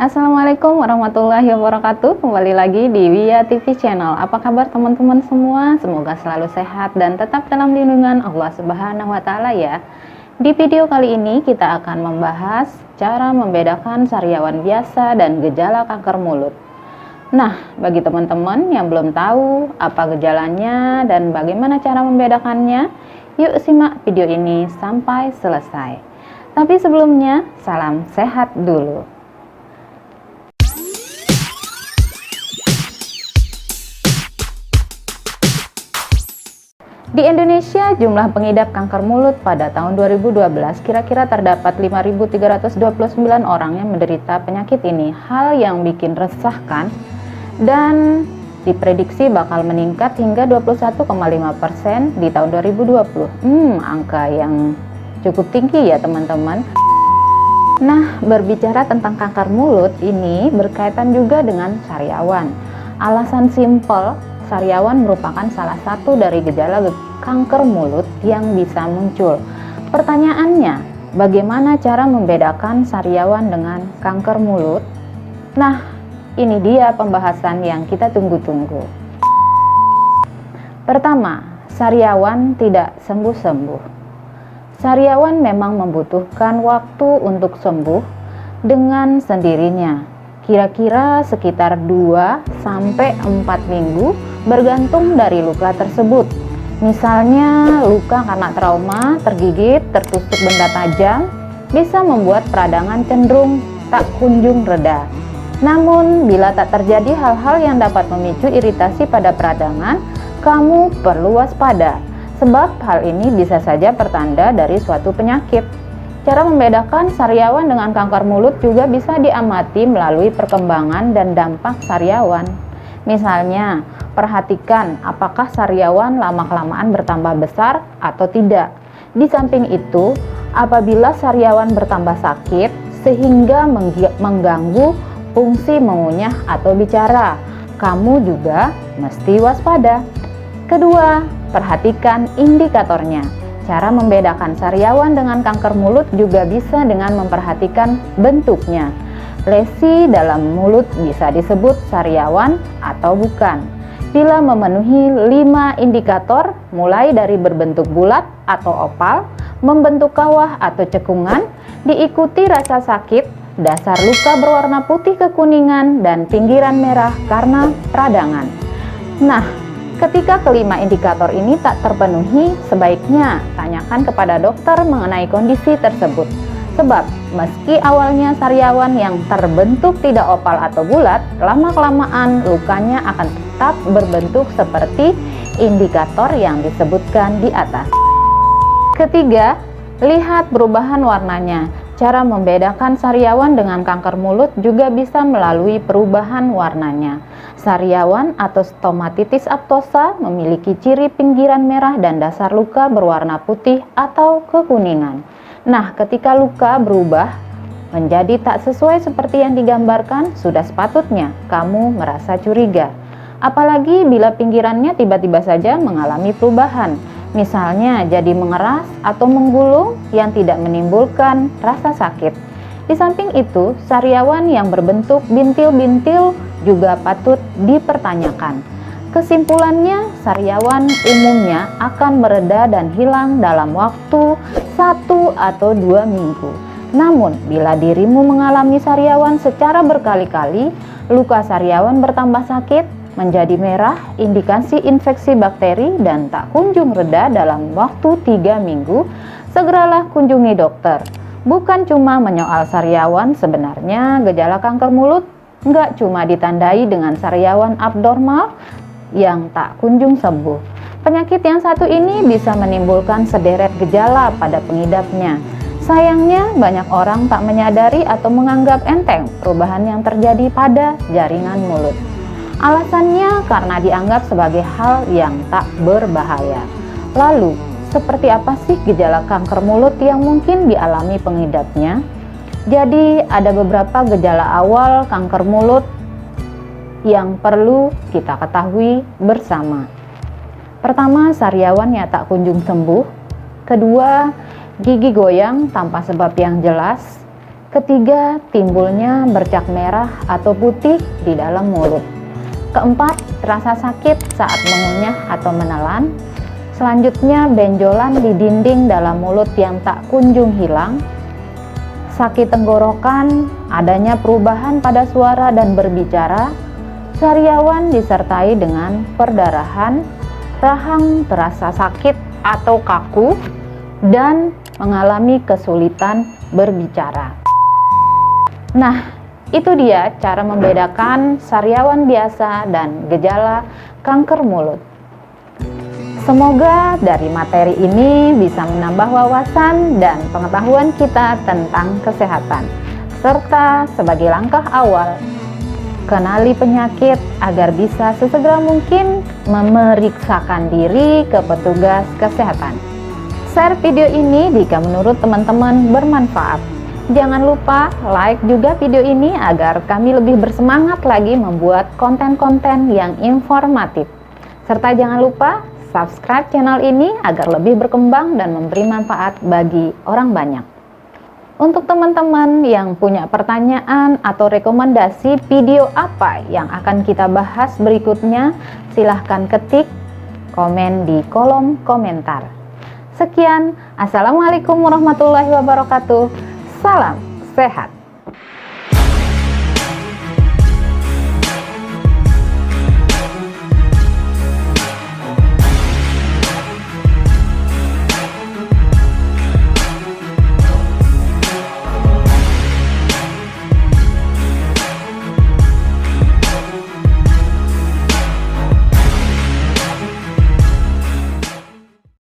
Assalamualaikum warahmatullahi wabarakatuh. Kembali lagi di Wia TV Channel. Apa kabar teman-teman semua? Semoga selalu sehat dan tetap dalam lindungan Allah Subhanahu wa Ta'ala ya. Di video kali ini kita akan membahas cara membedakan sariawan biasa dan gejala kanker mulut. Nah, bagi teman-teman yang belum tahu apa gejalanya dan bagaimana cara membedakannya, yuk simak video ini sampai selesai. Tapi sebelumnya, salam sehat dulu. Di Indonesia, jumlah pengidap kanker mulut pada tahun 2012 kira-kira terdapat 5.329 orang yang menderita penyakit ini. Hal yang bikin resah kan? Dan diprediksi bakal meningkat hingga 21,5% di tahun 2020. Angka yang cukup tinggi ya teman-teman. Nah, berbicara tentang kanker mulut ini berkaitan juga dengan sariawan. Alasan simpel, sariawan merupakan salah satu dari gejala kanker mulut yang bisa muncul. Pertanyaannya, bagaimana cara membedakan sariawan dengan kanker mulut? Nah, ini dia pembahasan yang kita tunggu-tunggu. Pertama, sariawan tidak sembuh-sembuh. Sariawan memang membutuhkan waktu untuk sembuh dengan sendirinya. Kira-kira sekitar 2-4 minggu bergantung dari luka tersebut. Misalnya luka karena trauma, tergigit, tertusuk benda tajam, bisa membuat peradangan cenderung tak kunjung reda. Namun, bila tak terjadi hal-hal yang dapat memicu iritasi pada peradangan, kamu perlu waspada, sebab hal ini bisa saja pertanda dari suatu penyakit. Cara membedakan sariawan dengan kanker mulut juga bisa diamati melalui perkembangan dan dampak sariawan. Misalnya, perhatikan apakah sariawan lama-kelamaan bertambah besar atau tidak. Di samping itu, apabila sariawan bertambah sakit sehingga mengganggu fungsi mengunyah atau bicara, kamu juga mesti waspada. Kedua, perhatikan indikatornya. Cara membedakan sariawan dengan kanker mulut juga bisa dengan memperhatikan bentuknya. Lesi dalam mulut bisa disebut sariawan atau bukan. Bila memenuhi 5 indikator, mulai dari berbentuk bulat atau opal, membentuk kawah atau cekungan, diikuti rasa sakit, dasar luka berwarna putih kekuningan, dan pinggiran merah karena peradangan. Nah, ketika kelima indikator ini tak terpenuhi, sebaiknya tanyakan kepada dokter mengenai kondisi tersebut. Sebab, meski awalnya sariawan yang terbentuk tidak opal atau bulat, lama-kelamaan lukanya akan tetap berbentuk seperti indikator yang disebutkan di atas. Ketiga, lihat perubahan warnanya. Cara membedakan sariawan dengan kanker mulut juga bisa melalui perubahan warnanya. Sariawan atau stomatitis aptosa memiliki ciri pinggiran merah dan dasar luka berwarna putih atau kekuningan. Nah, ketika luka berubah menjadi tak sesuai seperti yang digambarkan, sudah sepatutnya kamu merasa curiga. Apalagi bila pinggirannya tiba-tiba saja mengalami perubahan. Misalnya jadi mengeras atau menggulung yang tidak menimbulkan rasa sakit. Di samping itu, sariawan yang berbentuk bintil-bintil juga patut dipertanyakan. Kesimpulannya, sariawan umumnya akan mereda dan hilang dalam waktu 1 atau 2 minggu. Namun, bila dirimu mengalami sariawan secara berkali-kali, luka sariawan bertambah sakit, menjadi merah, indikasi infeksi bakteri, dan tak kunjung reda dalam waktu 3 minggu, segeralah kunjungi dokter. Bukan cuma menyoal sariawan, sebenarnya gejala kanker mulut nggak cuma ditandai dengan sariawan abnormal yang tak kunjung sembuh. Penyakit yang satu ini bisa menimbulkan sederet gejala pada pengidapnya. Sayangnya, banyak orang tak menyadari atau menganggap enteng perubahan yang terjadi pada jaringan mulut. Alasannya karena dianggap sebagai hal yang tak berbahaya. Lalu, seperti apa sih gejala kanker mulut yang mungkin dialami pengidapnya? Jadi, ada beberapa gejala awal kanker mulut yang perlu kita ketahui bersama. Pertama, sariawan yang tak kunjung sembuh. Kedua, gigi goyang tanpa sebab yang jelas. Ketiga, timbulnya bercak merah atau putih di dalam mulut. Keempat, rasa sakit saat mengunyah atau menelan. Selanjutnya, benjolan di dinding dalam mulut yang tak kunjung hilang. Sakit tenggorokan, adanya perubahan pada suara dan berbicara. Sariawan disertai dengan perdarahan, rahang terasa sakit atau kaku, dan mengalami kesulitan berbicara. Nah, itu dia cara membedakan sariawan biasa dan gejala kanker mulut. Semoga dari materi ini bisa menambah wawasan dan pengetahuan kita tentang kesehatan, serta sebagai langkah awal kenali penyakit agar bisa sesegera mungkin memeriksakan diri ke petugas kesehatan. Share video ini jika menurut teman-teman bermanfaat. Jangan lupa like juga video ini agar kami lebih bersemangat lagi membuat konten-konten yang informatif. Serta jangan lupa subscribe channel ini agar lebih berkembang dan memberi manfaat bagi orang banyak. Untuk teman-teman yang punya pertanyaan atau rekomendasi video apa yang akan kita bahas berikutnya, silahkan ketik komen di kolom komentar. Sekian, Assalamualaikum warahmatullahi wabarakatuh. Salam sehat.